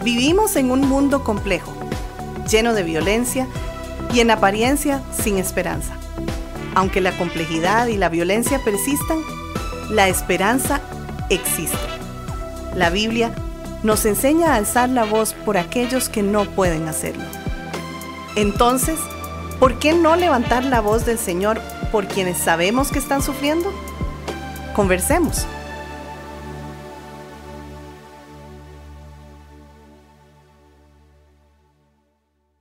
Vivimos en un mundo complejo, lleno de violencia y en apariencia sin esperanza. Aunque la complejidad y la violencia persistan, la esperanza existe. La Biblia nos enseña a alzar la voz por aquellos que no pueden hacerlo. Entonces, ¿por qué no levantar la voz del Señor por quienes sabemos que están sufriendo? Conversemos.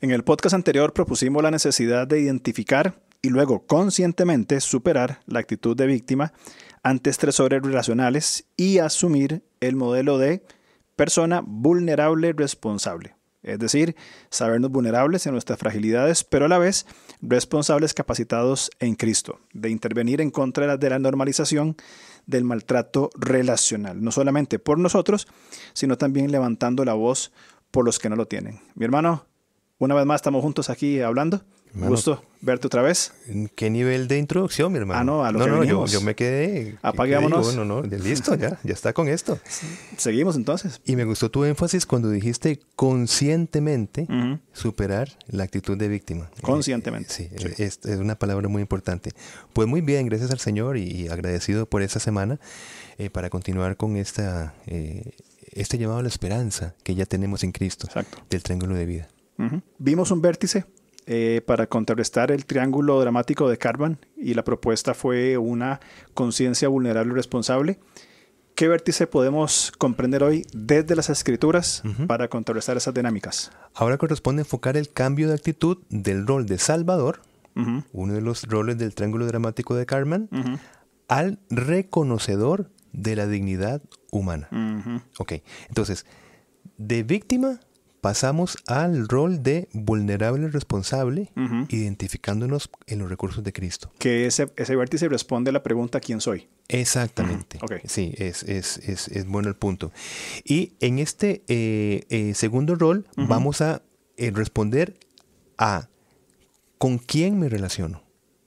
En el podcast anterior propusimos la necesidad de identificar y luego conscientemente superar la actitud de víctima ante estresores relacionales y asumir el modelo de persona vulnerable responsable. Es decir, sabernos vulnerables en nuestras fragilidades, pero a la vez responsables capacitados en Cristo, de intervenir en contra de la normalización del maltrato relacional, no solamente por nosotros, sino también levantando la voz por los que no lo tienen. Mi hermano, una vez más estamos juntos aquí hablando. Un gusto verte otra vez. ¿Qué nivel de introducción, mi hermano? A lo que venimos. Yo me quedé. Apaguémonos. Listo, ya está con esto. Seguimos entonces. Y me gustó tu énfasis cuando dijiste conscientemente superar la actitud de víctima. Conscientemente. Sí. Es una palabra muy importante. Pues muy bien, gracias al Señor y agradecido por esta semana para continuar con este llamado a la esperanza que ya tenemos en Cristo. Exacto. Del triángulo de vida. Vimos un vértice para contrarrestar el triángulo dramático de Karman y la propuesta fue una conciencia vulnerable y responsable. ¿Qué vértice podemos comprender hoy desde las Escrituras para contrarrestar esas dinámicas? Ahora corresponde enfocar el cambio de actitud del rol de Salvador, uno de los roles del triángulo dramático de Karman, al reconocedor de la dignidad humana. Ok, entonces, de víctima pasamos al rol de vulnerable y responsable, identificándonos en los recursos de Cristo. Que ese vértice responde a la pregunta ¿quién soy? Exactamente. Okay. Sí, es bueno el punto. Y en este segundo rol vamos a responder a ¿con quién me relaciono?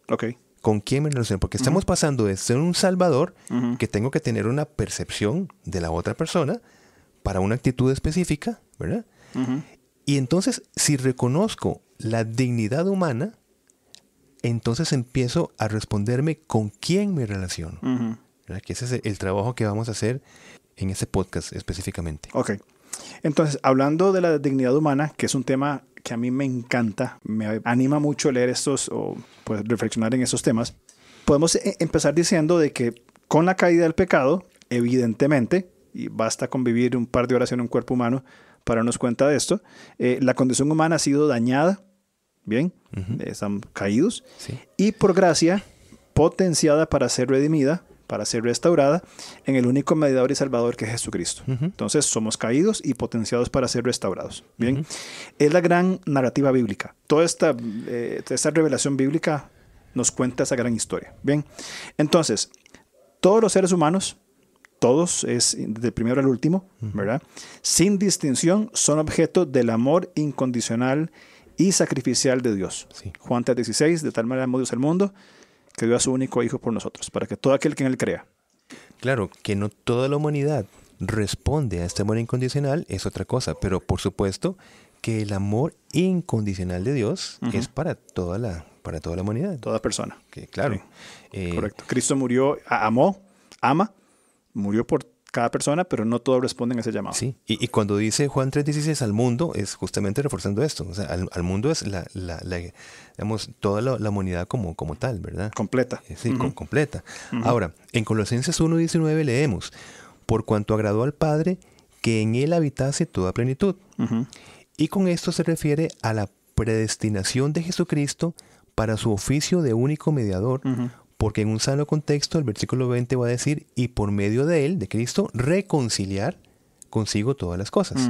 Okay. ¿Con quién me relaciono? Porque estamos pasando de ser un salvador que tengo que tener una percepción de la otra persona para una actitud específica, ¿verdad? Y entonces, si reconozco la dignidad humana, entonces empiezo a responderme con quién me relaciono. Que ese es el trabajo que vamos a hacer en este podcast específicamente. Ok. Entonces, hablando de la dignidad humana, que es un tema que a mí me encanta, me anima mucho leer estos o pues, reflexionar en estos temas, podemos empezar diciendo de que con la caída del pecado, evidentemente, y basta con vivir un par de horas en un cuerpo humano para darnos cuenta de esto, la condición humana ha sido dañada, ¿bien? Están caídos, sí. Y por gracia potenciada para ser redimida, para ser restaurada en el único mediador y salvador que es Jesucristo. Entonces somos caídos y potenciados para ser restaurados, ¿bien? Es la gran narrativa bíblica. Toda esta revelación bíblica nos cuenta esa gran historia, ¿bien? Entonces, todos los seres humanos, todos, es del primero al último, ¿verdad? Sin distinción, son objeto del amor incondicional y sacrificial de Dios. Sí. Juan 3:16, de tal manera amó Dios al mundo, que dio a su único Hijo por nosotros, para que todo aquel que en Él crea. Claro, que no toda la humanidad responde a este amor incondicional es otra cosa, pero por supuesto que el amor incondicional de Dios es para toda la humanidad. Toda persona. Que, claro. Sí. Correcto. Cristo murió, ama, murió por cada persona, pero no todos responden a ese llamado. Sí, y cuando dice Juan 3:16 al mundo, es justamente reforzando esto. O sea, al mundo es digamos, toda la humanidad como tal, ¿verdad? Completa. Sí, completa. Ahora, en Colosenses 1:19 leemos, por cuanto agradó al Padre que en Él habitase toda plenitud. Y con esto se refiere a la predestinación de Jesucristo para su oficio de único mediador, porque en un sano contexto el versículo 20 va a decir, y por medio de Él, de Cristo, reconciliar consigo todas las cosas.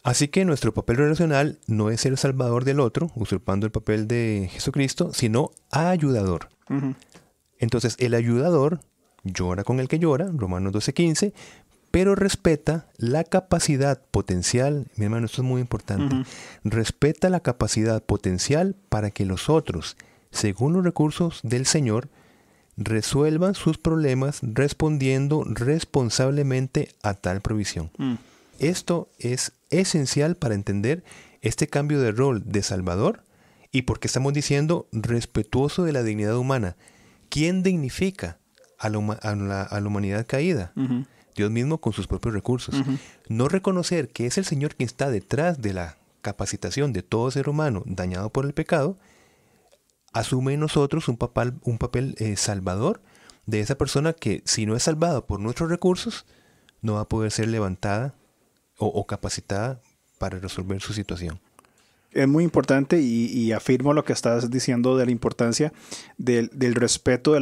Así que nuestro papel relacional no es ser el salvador del otro, usurpando el papel de Jesucristo, sino ayudador. Entonces, el ayudador llora con el que llora, Romanos 12:15, pero respeta la capacidad potencial, mi hermano, esto es muy importante, respeta la capacidad potencial para que los otros, según los recursos del Señor, resuelvan sus problemas respondiendo responsablemente a tal provisión. esto es esencial para entender este cambio de rol de Salvador y porque estamos diciendo respetuoso de la dignidad humana. ¿Quién dignifica a la humanidad caída? Uh-huh. Dios mismo con sus propios recursos. Uh-huh. No reconocer que es el Señor quien está detrás de la capacitación de todo ser humano dañado por el pecado, asume en nosotros un papel salvador de esa persona que, si no es salvada por nuestros recursos, no va a poder ser levantada o capacitada para resolver su situación. Es muy importante y afirmo lo que estás diciendo de la importancia del respeto de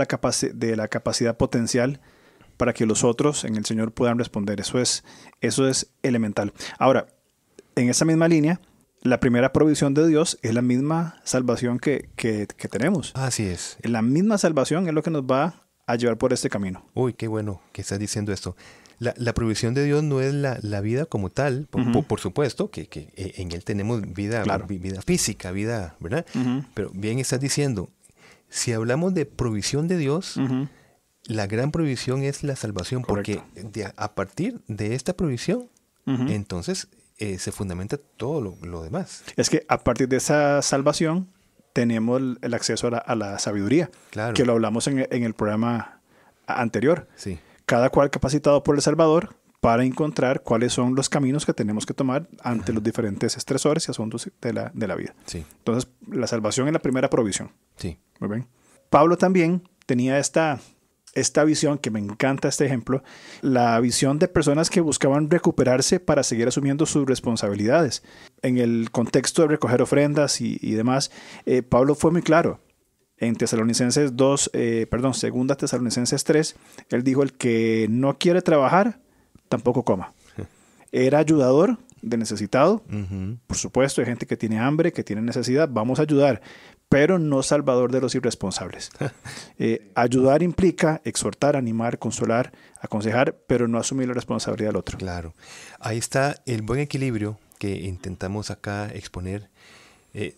la capacidad potencial para que los otros en el Señor puedan responder. Eso es elemental. Ahora, en esa misma línea, la primera provisión de Dios es la misma salvación que tenemos. Así es. La misma salvación es lo que nos va a llevar por este camino. Uy, qué bueno que estás diciendo esto. La provisión de Dios no es la vida como tal, por supuesto, que en Él tenemos vida, claro, vida física, vida, ¿verdad? Uh-huh. Pero bien estás diciendo, si hablamos de provisión de Dios, uh-huh, la gran provisión es la salvación. Correcto. Porque a partir de esta provisión, uh-huh, entonces se fundamenta todo lo demás. Es que a partir de esa salvación tenemos el acceso a la sabiduría, claro, que lo hablamos en el programa anterior. Sí. Cada cual capacitado por el Salvador para encontrar cuáles son los caminos que tenemos que tomar ante los diferentes estresores y asuntos de la vida. Sí. Entonces, la salvación es la primera provisión. Sí. Muy bien. Pablo también tenía esta visión, que me encanta este ejemplo, la visión de personas que buscaban recuperarse para seguir asumiendo sus responsabilidades. En el contexto de recoger ofrendas y demás, Pablo fue muy claro. En Tesalonicenses 2 Tesalonicenses 3, él dijo: el que no quiere trabajar, tampoco coma. Era ayudador de necesitado. Uh-huh. Por supuesto, hay gente que tiene hambre, que tiene necesidad, vamos a ayudar, pero no salvador de los irresponsables. Ayudar implica exhortar, animar, consolar, aconsejar, pero no asumir la responsabilidad del otro. Claro. Ahí está el buen equilibrio que intentamos acá exponer,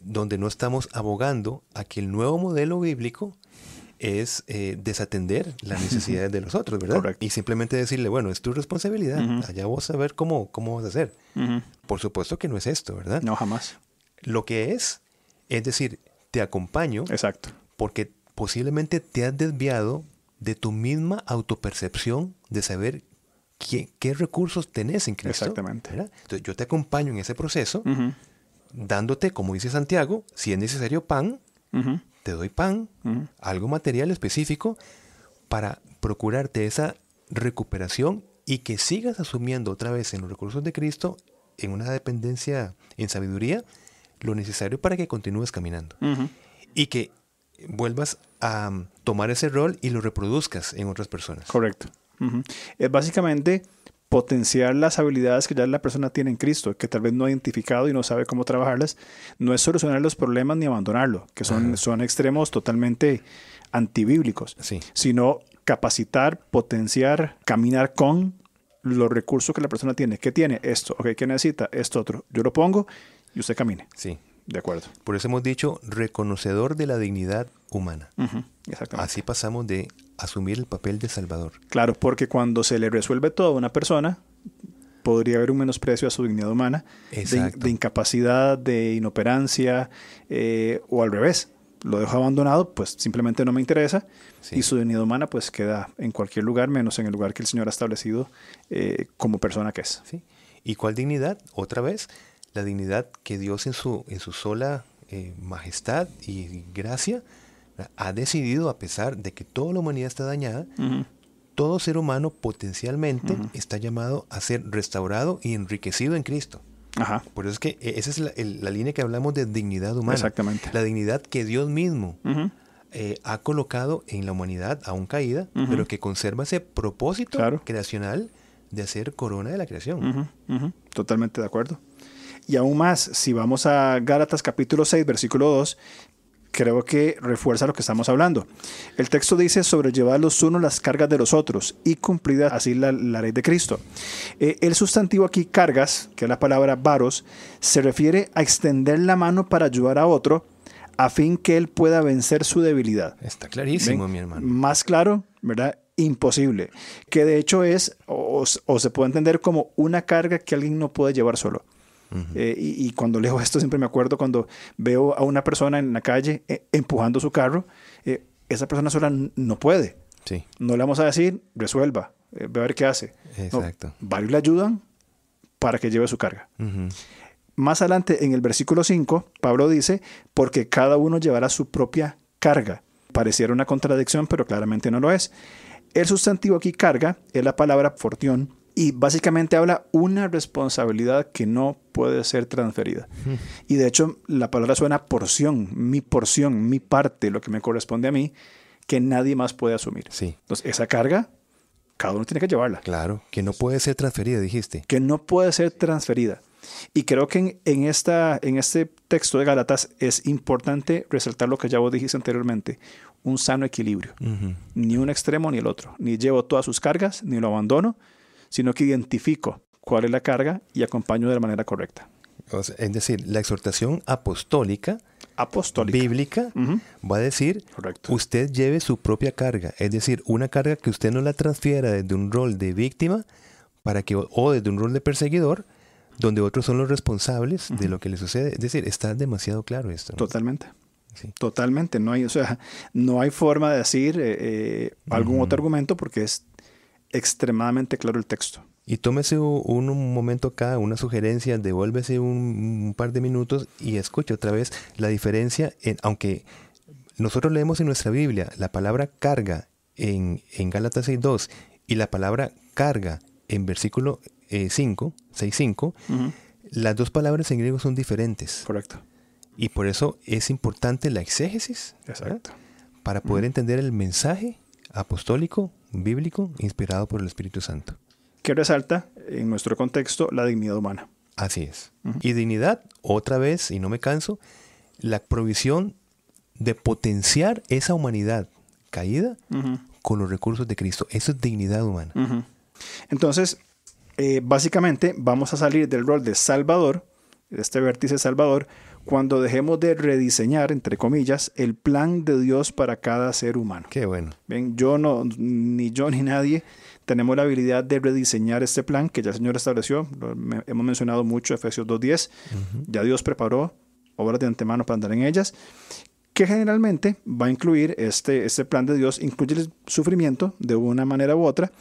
donde no estamos abogando a que el nuevo modelo bíblico es desatender las necesidades de los otros, ¿verdad? Correcto. Y simplemente decirle, bueno, es tu responsabilidad, uh-huh, allá vos a ver cómo vas a hacer. Uh-huh. Por supuesto que no es esto, ¿verdad? No, jamás. Lo que es decir, te acompaño. Exacto. Porque posiblemente te has desviado de tu misma autopercepción de saber qué recursos tenés en Cristo. Exactamente. ¿Verdad? Entonces yo te acompaño en ese proceso, uh-huh, dándote, como dice Santiago, si es necesario pan, uh-huh, te doy pan, uh-huh, algo material específico para procurarte esa recuperación y que sigas asumiendo otra vez en los recursos de Cristo, en una dependencia en sabiduría, lo necesario para que continúes caminando. uh-huh, Y que vuelvas a tomar ese rol y lo reproduzcas en otras personas. Correcto. Uh-huh. Es básicamente potenciar las habilidades que ya la persona tiene en Cristo, que tal vez no ha identificado y no sabe cómo trabajarlas. No es solucionar los problemas ni abandonarlo, que son extremos totalmente antibíblicos, sí, sino capacitar, potenciar, caminar con los recursos que la persona tiene. ¿Qué tiene? Esto. Okay, ¿qué necesita? Esto otro. Yo lo pongo y usted camine. Sí. De acuerdo. Por eso hemos dicho reconocedor de la dignidad humana. Uh-huh, exactamente. Así pasamos de asumir el papel de Salvador. Claro, porque cuando se le resuelve todo a una persona, podría haber un menosprecio a su dignidad humana, de incapacidad, de inoperancia, o al revés. Lo dejo abandonado, pues simplemente no me interesa, sí, y su dignidad humana pues queda en cualquier lugar, menos en el lugar que el Señor ha establecido como persona que es. Sí. ¿Y cuál dignidad? Otra vez, la dignidad que Dios en su sola majestad y gracia ha decidido, a pesar de que toda la humanidad está dañada, uh-huh, todo ser humano potencialmente uh-huh, está llamado a ser restaurado y enriquecido en Cristo. Ajá. Por eso es que esa es la línea que hablamos de dignidad humana. Exactamente. La dignidad que Dios mismo uh-huh, ha colocado en la humanidad aún caída, uh-huh, pero que conserva ese propósito, claro, creacional de hacer corona de la creación. Uh-huh, uh-huh. Totalmente de acuerdo. Y aún más, si vamos a Gálatas capítulo 6, versículo 2, creo que refuerza lo que estamos hablando. El texto dice: sobrellevad los unos las cargas de los otros y cumplida así la ley de Cristo. El sustantivo aquí, cargas, que es la palabra varos, se refiere a extender la mano para ayudar a otro a fin que él pueda vencer su debilidad. Está clarísimo, ¿ven? Mi hermano. Más claro, ¿verdad? imposible, que de hecho es, o se puede entender como una carga que alguien no puede llevar solo. Y cuando leo esto siempre me acuerdo cuando veo a una persona en la calle empujando su carro, esa persona sola no puede. Sí. No le vamos a decir, resuelva, ve a ver qué hace. Exacto. No, varios le ayudan para que lleve su carga. Más adelante, en el versículo 5, Pablo dice, porque cada uno llevará su propia carga. Pareciera una contradicción, pero claramente no lo es. El sustantivo aquí, carga, es la palabra fortión, y básicamente habla una responsabilidad que no puede ser transferida. Y de hecho, la palabra suena porción, mi parte, lo que me corresponde a mí, que nadie más puede asumir. Sí. Entonces, esa carga, cada uno tiene que llevarla. Claro, que no puede ser transferida, dijiste. Que no puede ser transferida. Y creo que en este texto de Gálatas es importante resaltar lo que ya vos dijiste anteriormente, un sano equilibrio. Ni un extremo ni el otro. Ni llevo todas sus cargas, ni lo abandono, sino que identifico cuál es la carga y acompaño de la manera correcta. O sea, es decir, la exhortación apostólica. Bíblica, va a decir, correcto, usted lleve su propia carga. Es decir, una carga que usted no la transfiera desde un rol de víctima o desde un rol de perseguidor, donde otros son los responsables de lo que le sucede. Es decir, está demasiado claro esto, ¿no? Totalmente. Sí. Totalmente. No hay forma de decir algún otro argumento porque es extremadamente claro el texto. Y tómese un momento acá, una sugerencia, devuélvese un par de minutos y escuche otra vez la diferencia, aunque nosotros leemos en nuestra Biblia la palabra carga en Gálatas 6.2 y la palabra carga en versículo 6.5, las dos palabras en griego son diferentes. Correcto. Y por eso es importante la exégesis. Exacto. Para poder entender el mensaje apostólico, bíblico, inspirado por el Espíritu Santo. Que resalta, en nuestro contexto, la dignidad humana. Así es. Y dignidad, otra vez, y no me canso, la provisión de potenciar esa humanidad caída con los recursos de Cristo. Eso es dignidad humana. Entonces, básicamente, vamos a salir del rol de Salvador, de este vértice Salvador, cuando dejemos de rediseñar, entre comillas, el plan de Dios para cada ser humano. Qué bueno. Bien, ni yo ni nadie tenemos la habilidad de rediseñar este plan que ya el Señor estableció. Hemos mencionado mucho Efesios 2.10. Ya Dios preparó obras de antemano para andar en ellas, que generalmente va a incluir este plan de Dios, incluye el sufrimiento de una manera u otra,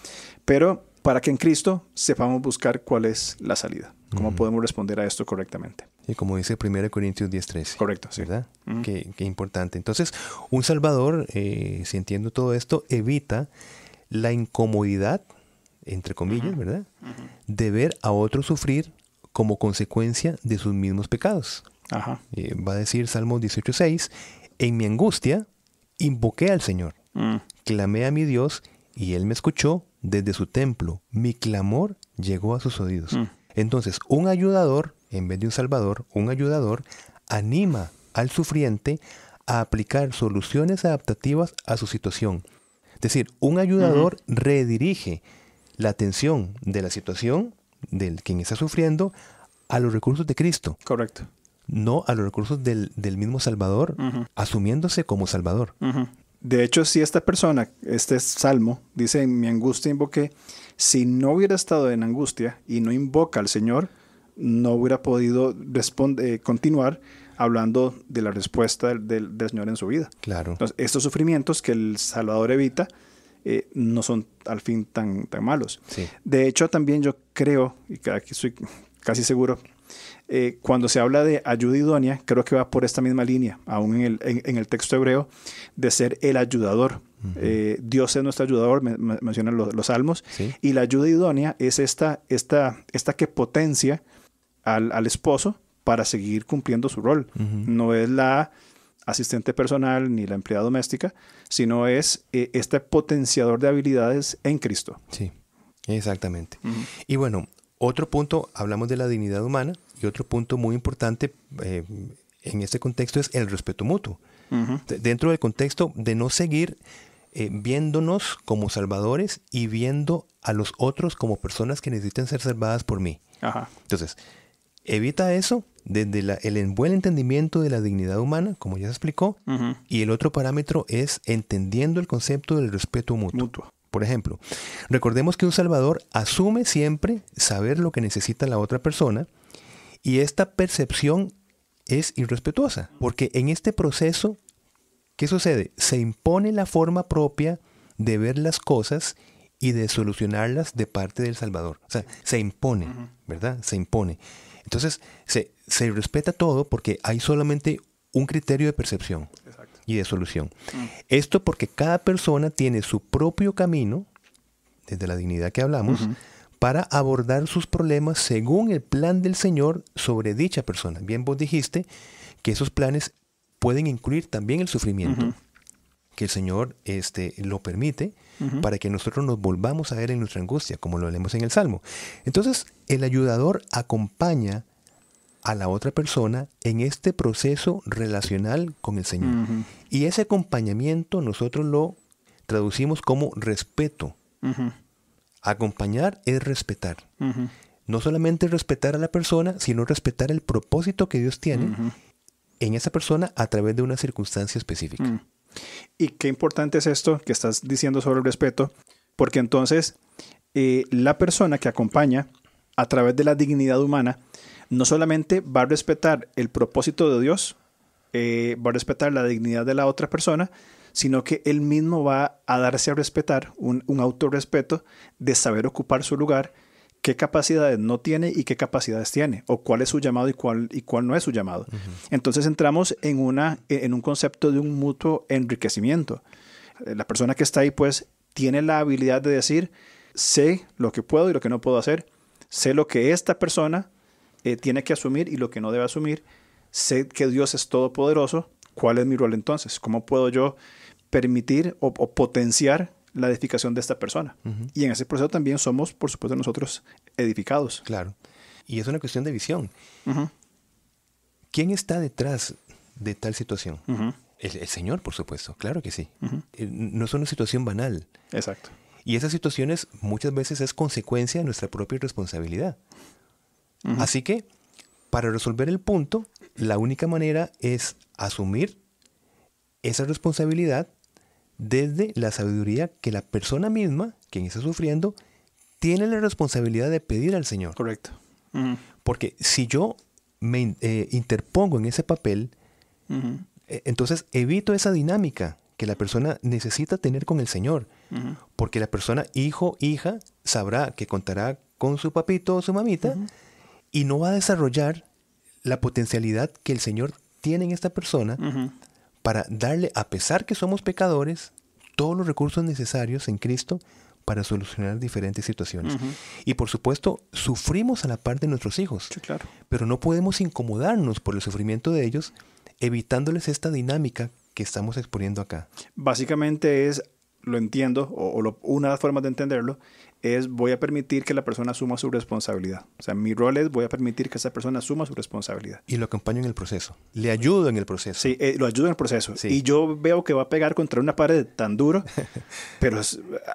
pero para que en Cristo sepamos buscar cuál es la salida, cómo podemos responder a esto correctamente. Y como dice 1 Corintios 10.13. Correcto, sí. ¿Verdad? Qué importante. Entonces, un Salvador, si entiendo todo esto, evita la incomodidad, entre comillas, ¿verdad? De ver a otros sufrir como consecuencia de sus mismos pecados. Va a decir Salmo 18.6, en mi angustia invoqué al Señor, clamé a mi Dios y Él me escuchó desde su templo. Mi clamor llegó a sus oídos. Entonces, un ayudador, en vez de un salvador, un ayudador anima al sufriente a aplicar soluciones adaptativas a su situación. Es decir, un ayudador redirige la atención de la situación del quien está sufriendo a los recursos de Cristo. Correcto. No a los recursos del mismo Salvador, asumiéndose como Salvador. De hecho, si esta persona, este salmo, dice, en mi angustia invoqué, si no hubiera estado en angustia y no invoca al Señor, no hubiera podido continuar hablando de la respuesta del Señor en su vida. Claro. Entonces, estos sufrimientos que el Salvador evita no son al fin tan malos. Sí. De hecho, también yo creo, y aquí estoy casi seguro, cuando se habla de ayuda idónea, creo que va por esta misma línea, aún en el texto hebreo, de ser el ayudador. Dios es nuestro ayudador, mencionan los salmos, ¿sí? Y la ayuda idónea es esta que potencia al esposo para seguir cumpliendo su rol. No es la asistente personal ni la empleada doméstica, sino es este potenciador de habilidades en Cristo. Sí, exactamente. Y bueno, otro punto, hablamos de la dignidad humana, y otro punto muy importante en este contexto es el respeto mutuo. Dentro del contexto de no seguir viéndonos como salvadores y viendo a los otros como personas que necesitan ser salvadas por mí. Entonces, evita eso desde el buen entendimiento de la dignidad humana, como ya se explicó, y el otro parámetro es entendiendo el concepto del respeto mutuo. Por ejemplo, recordemos que un salvador asume siempre saber lo que necesita la otra persona y esta percepción es irrespetuosa, porque en este proceso, ¿qué sucede? Se impone la forma propia de ver las cosas y de solucionarlas de parte del Salvador. O sea, se impone, ¿verdad? Se impone. Entonces, se respeta todo porque hay solamente un criterio de percepción y de solución. Esto porque cada persona tiene su propio camino, desde la dignidad que hablamos, para abordar sus problemas según el plan del Señor sobre dicha persona. Bien, vos dijiste que esos planes pueden incluir también el sufrimiento, que el Señor lo permite para que nosotros nos volvamos a ver en nuestra angustia, como lo leemos en el Salmo. Entonces, el ayudador acompaña a la otra persona en este proceso relacional con el Señor. Y ese acompañamiento nosotros lo traducimos como respeto. Acompañar es respetar. No solamente respetar a la persona, sino respetar el propósito que Dios tiene en esa persona a través de una circunstancia específica. Y qué importante es esto que estás diciendo sobre el respeto, porque entonces la persona que acompaña a través de la dignidad humana no solamente va a respetar el propósito de Dios, va a respetar la dignidad de la otra persona, sino que él mismo va a darse a respetar, un autorrespeto de saber ocupar su lugar, qué capacidades no tiene y qué capacidades tiene, o cuál es su llamado y cuál no es su llamado. Entonces entramos en un concepto de un mutuo enriquecimiento. La persona que está ahí pues tiene la habilidad de decir, sé lo que puedo y lo que no puedo hacer, sé lo que esta persona tiene que asumir y lo que no debe asumir, sé que Dios es todopoderoso, ¿cuál es mi rol entonces? ¿Cómo puedo yo permitir o potenciar la edificación de esta persona? Y en ese proceso también somos, por supuesto, nosotros edificados. Claro. Y es una cuestión de visión. ¿Quién está detrás de tal situación? El Señor, por supuesto. Claro que sí. No es una situación banal. Exacto. Y esas situaciones muchas veces es consecuencia de nuestra propia irresponsabilidad. Así que, para resolver el punto, la única manera es asumir esa responsabilidad desde la sabiduría que la persona misma, quien está sufriendo, tiene la responsabilidad de pedir al Señor. Correcto. Porque si yo me interpongo en ese papel, entonces evito esa dinámica que la persona necesita tener con el Señor. Porque la persona, hijo, hija, sabrá que contará con su papito o su mamita y no va a desarrollar la potencialidad que el Señor tiene en esta persona para darle, a pesar que somos pecadores, todos los recursos necesarios en Cristo para solucionar diferentes situaciones. Y por supuesto, sufrimos a la par de nuestros hijos. Sí, claro. Pero no podemos incomodarnos por el sufrimiento de ellos, evitándoles esta dinámica que estamos exponiendo acá. Básicamente es, lo entiendo, una de las formas de entenderlo, es voy a permitir que la persona asuma su responsabilidad. O sea, mi rol es voy a permitir que esa persona asuma su responsabilidad. Y lo acompaño en el proceso. Le ayudo en el proceso. Sí, lo ayudo en el proceso. Sí. Y yo veo que va a pegar contra una pared tan duro, pero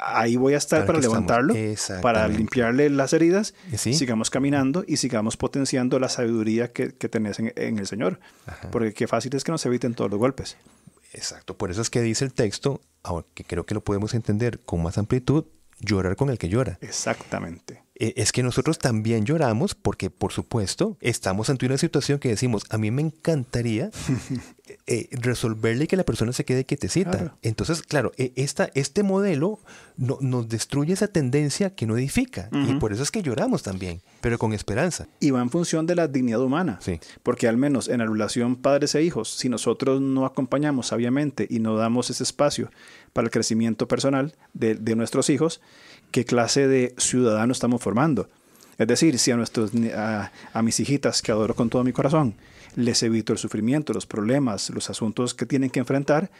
ahí voy a estar para levantarlo, para limpiarle las heridas, ¿Sí? Sigamos caminando y sigamos potenciando la sabiduría que tenés en el Señor. Porque qué fácil es que nos eviten todos los golpes. Exacto. Por eso es que dice el texto, que creo que lo podemos entender con más amplitud, llorar con el que llora. Exactamente. Es que nosotros también lloramos porque, por supuesto, estamos ante una situación que decimos, a mí me encantaría resolverle y que la persona se quede quietecita. Claro. Entonces, claro, este modelo nos destruye esa tendencia que no edifica. Y por eso es que lloramos también, pero con esperanza. Y va en función de la dignidad humana. Sí. Porque al menos en la relación padres e hijos, si nosotros no acompañamos sabiamente y no damos ese espacio para el crecimiento personal de nuestros hijos, ¿qué clase de ciudadano estamos formando? Es decir, si a mis hijitas, que adoro con todo mi corazón, les evito el sufrimiento, los problemas, los asuntos que tienen que enfrentar,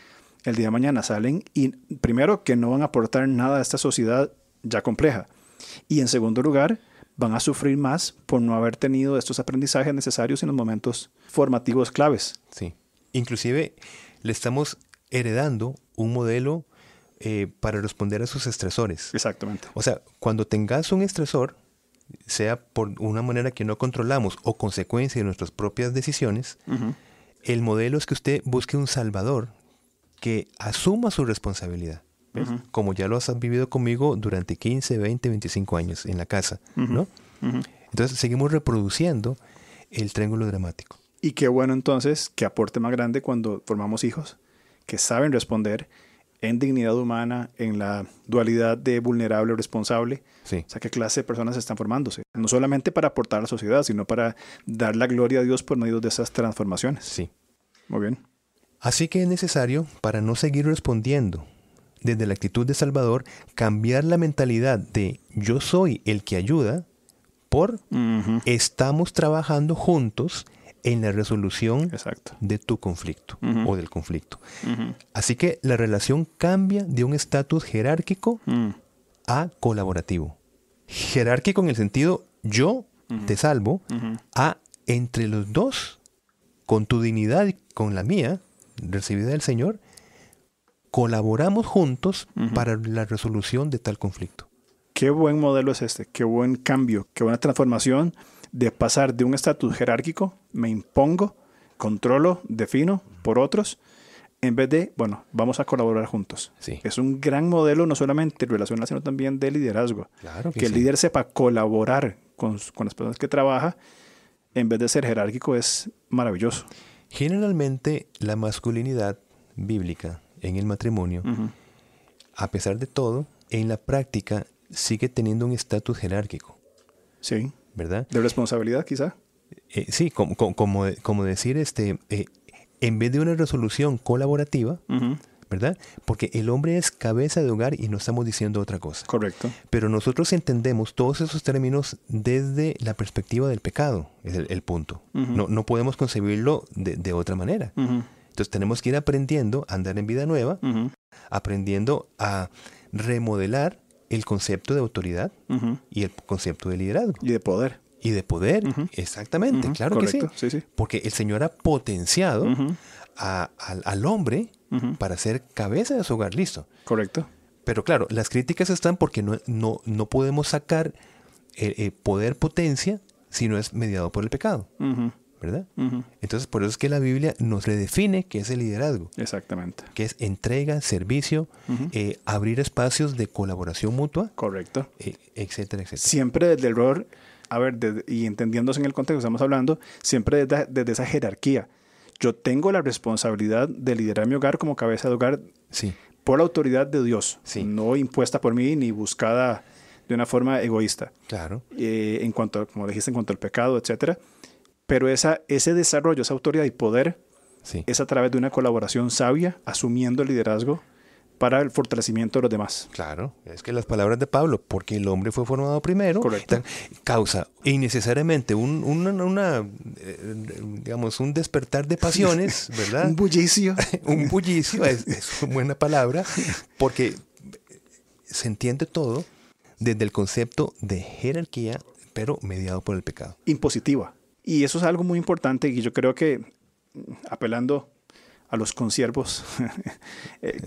el día de mañana salen y primero que no van a aportar nada a esta sociedad ya compleja. Y en segundo lugar, van a sufrir más por no haber tenido estos aprendizajes necesarios en los momentos formativos claves. Sí. Inclusive le estamos heredando un modelo para responder a sus estresores. Exactamente. O sea, cuando tengas un estresor, sea por una manera que no controlamos o consecuencia de nuestras propias decisiones, el modelo es que usted busque un salvador que asuma su responsabilidad. ¿ves? Como ya lo has vivido conmigo durante 15, 20, 25 años en la casa, ¿no? Entonces seguimos reproduciendo el triángulo dramático. Y qué bueno entonces, qué aporte más grande cuando formamos hijos que saben responder en dignidad humana, en la dualidad de vulnerable o responsable. Sí. O sea, qué clase de personas están formándose. No solamente para aportar a la sociedad, sino para dar la gloria a Dios por medio de esas transformaciones. Sí. Muy bien. Así que es necesario, para no seguir respondiendo desde la actitud de Salvador, cambiar la mentalidad de yo soy el que ayuda por estamos trabajando juntos en la resolución Exacto. de tu conflicto o del conflicto. Así que la relación cambia de un estatus jerárquico a colaborativo. Jerárquico en el sentido yo te salvo, a entre los dos, con tu dignidad y con la mía, recibida del Señor, colaboramos juntos para la resolución de tal conflicto. Qué buen modelo es este, qué buen cambio, qué buena transformación de pasar de un estatus jerárquico, me impongo, controlo, defino por otros, en vez de, bueno, vamos a colaborar juntos. Sí. Es un gran modelo no solamente relacional, sino también de liderazgo. Claro que el sí. líder sepa colaborar con las personas que trabaja, en vez de ser jerárquico, es maravilloso. Generalmente la masculinidad bíblica en el matrimonio, a pesar de todo, en la práctica sigue teniendo un estatus jerárquico. Sí. ¿Verdad? De responsabilidad, quizá. Sí, como decir, en vez de una resolución colaborativa, ¿verdad? Porque el hombre es cabeza de hogar y no estamos diciendo otra cosa. Correcto. Pero nosotros entendemos todos esos términos desde la perspectiva del pecado, es el punto. No podemos concebirlo de otra manera. Entonces tenemos que ir aprendiendo a andar en vida nueva, aprendiendo a remodelar el concepto de autoridad y el concepto de liderazgo. Y de poder. Y de poder, exactamente, claro Correcto. que sí. Sí. Porque el Señor ha potenciado al hombre para ser cabeza de su hogar, listo. Correcto. Pero claro, las críticas están porque no podemos sacar poder, potencia, si no es mediado por el pecado, ¿verdad? Entonces, por eso es que la Biblia nos redefine qué es el liderazgo. Exactamente. Que es entrega, servicio, abrir espacios de colaboración mutua. Correcto. Etcétera, etcétera. Siempre desde el rol, y entendiéndose en el contexto que estamos hablando, siempre desde esa jerarquía. Yo tengo la responsabilidad de liderar mi hogar como cabeza de hogar por la autoridad de Dios, no impuesta por mí ni buscada de una forma egoísta. Claro. En cuanto, como dijiste, en cuanto al pecado, etcétera. Pero ese desarrollo, esa autoridad y poder es a través de una colaboración sabia, asumiendo el liderazgo para el fortalecimiento de los demás. Claro, es que las palabras de Pablo, porque el hombre fue formado primero, correcto, causa innecesariamente un despertar de pasiones, ¿verdad? Un bullicio. Un bullicio, es una buena palabra, porque se entiende todo desde el concepto de jerarquía, pero mediado por el pecado. Impositiva. Y eso es algo muy importante y yo creo que, apelando a los consiervos,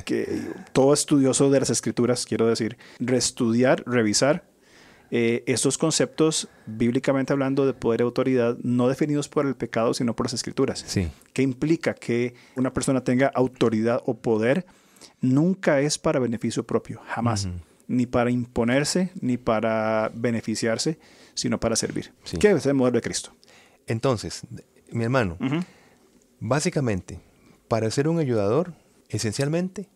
que todo estudioso de las Escrituras, quiero decir, reestudiar, revisar estos conceptos, bíblicamente hablando, de poder y autoridad, no definidos por el pecado, sino por las Escrituras. Sí. ¿Qué implica que una persona tenga autoridad o poder? Nunca es para beneficio propio, jamás. Ni para imponerse, ni para beneficiarse, sino para servir. Sí. ¿Qué es el modelo de Cristo? Entonces, mi hermano, básicamente, para ser un ayudador, esencialmente,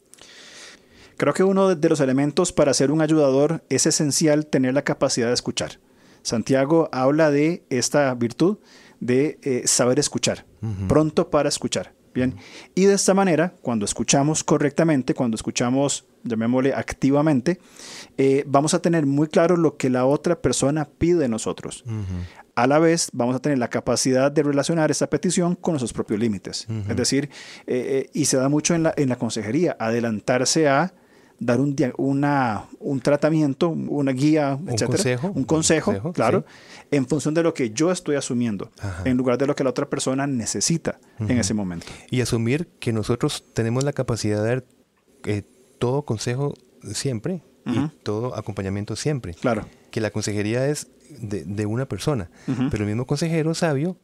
creo que uno de los elementos para ser un ayudador es esencial tener la capacidad de escuchar. Santiago habla de esta virtud de saber escuchar, pronto para escuchar. Bien. Y de esta manera, cuando escuchamos correctamente, cuando escuchamos, llamémosle activamente, vamos a tener muy claro lo que la otra persona pide de nosotros. A la vez, vamos a tener la capacidad de relacionar esa petición con nuestros propios límites. Es decir, y se da mucho en la consejería, adelantarse a dar un tratamiento, una guía, etcétera. Un consejo, claro, en función de lo que yo estoy asumiendo, en lugar de lo que la otra persona necesita en ese momento. Y asumir que nosotros tenemos la capacidad de dar todo consejo siempre y todo acompañamiento siempre. Claro. Que la consejería es de una persona, pero el mismo consejero sabio,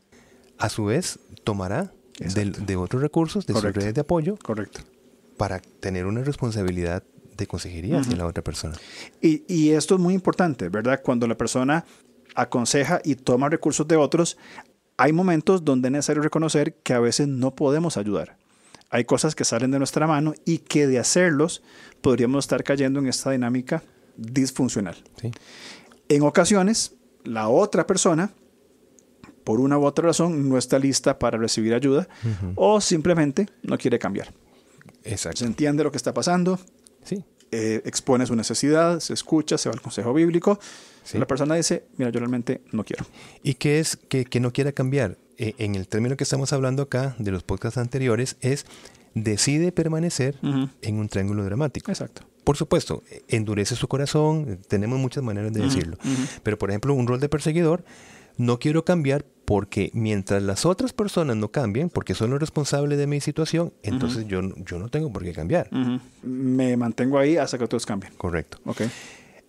a su vez, tomará de otros recursos, de sus redes de apoyo, correcto, para tener una responsabilidad de consejería hacia la otra persona. Y esto es muy importante, ¿verdad? Cuando la persona aconseja y toma recursos de otros, hay momentos donde es necesario reconocer que a veces no podemos ayudar. Hay cosas que salen de nuestra mano y que de hacerlos podríamos estar cayendo en esta dinámica disfuncional. Sí. En ocasiones, la otra persona, por una u otra razón, no está lista para recibir ayuda o simplemente no quiere cambiar. Exacto. Se entiende lo que está pasando, Sí. Expone su necesidad, se escucha, se va al consejo bíblico. Sí. La persona dice, mira, yo realmente no quiero. ¿Y qué es que no quiera cambiar? En el término que estamos hablando acá, de los podcasts anteriores, es decide permanecer en un triángulo dramático. Exacto. Por supuesto, endurece su corazón, tenemos muchas maneras de decirlo. Pero, por ejemplo, un rol de perseguidor, no quiero cambiar porque mientras las otras personas no cambien, porque son los responsables de mi situación, entonces yo no tengo por qué cambiar. Me mantengo ahí hasta que todos cambien. Correcto. Okay.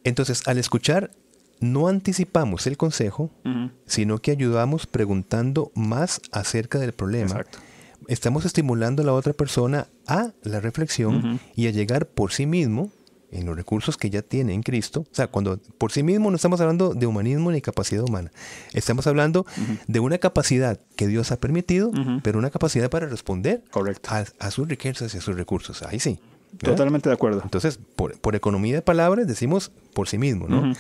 Entonces, al escuchar, no anticipamos el consejo, sino que ayudamos preguntando más acerca del problema. Exacto. Estamos estimulando a la otra persona a la reflexión y a llegar por sí mismo en los recursos que ya tiene en Cristo. O sea, cuando por sí mismo no estamos hablando de humanismo ni capacidad humana. Estamos hablando de una capacidad que Dios ha permitido, pero una capacidad para responder a sus riquezas y a sus recursos. Ahí sí. ¿Verdad? Totalmente de acuerdo. Entonces, por economía de palabras decimos por sí mismo, ¿no?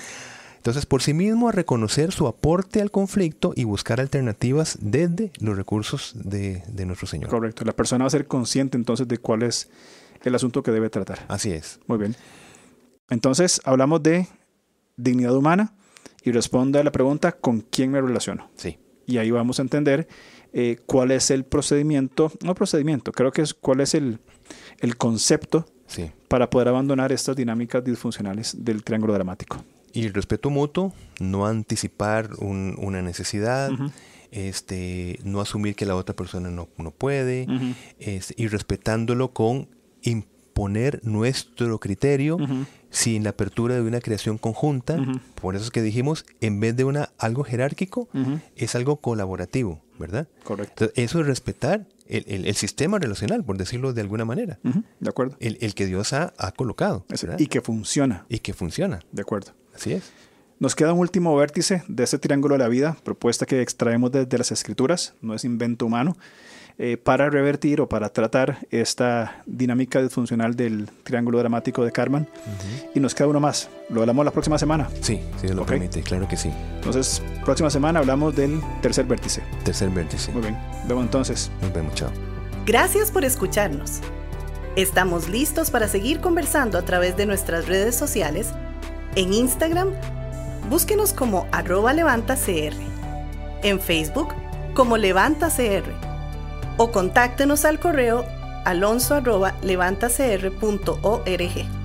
Entonces, por sí mismo a reconocer su aporte al conflicto y buscar alternativas desde los recursos de nuestro Señor. Correcto. La persona va a ser consciente entonces de cuál es el asunto que debe tratar. Así es. Muy bien. Entonces, hablamos de dignidad humana y responde a la pregunta, ¿con quién me relaciono? Sí. Y ahí vamos a entender cuál es el procedimiento, creo que es cuál es el concepto para poder abandonar estas dinámicas disfuncionales del triángulo dramático. Y el respeto mutuo, no anticipar una necesidad, no asumir que la otra persona no puede, y respetándolo con imponer nuestro criterio sin la apertura de una creación conjunta. Por eso es que dijimos, en vez de algo jerárquico, es algo colaborativo, ¿verdad? Correcto. Entonces, eso es respetar el sistema relacional, por decirlo de alguna manera. De acuerdo. El que Dios ha colocado. Y que funciona. Y que funciona. De acuerdo. Así es. Nos queda un último vértice de este triángulo de la vida, propuesta que extraemos desde las Escrituras, no es invento humano, para revertir o para tratar esta dinámica disfuncional del triángulo dramático de Karman. Y nos queda uno más. Lo hablamos la próxima semana. Sí, si Dios lo permite, claro que sí. Entonces, próxima semana hablamos del tercer vértice. Tercer vértice. Muy bien. Nos vemos entonces. Nos vemos, chao. Gracias por escucharnos. Estamos listos para seguir conversando a través de nuestras redes sociales. En Instagram, búsquenos como @levantacr. En Facebook, como LevantaCR. O contáctenos al correo alonso@levantacr.org.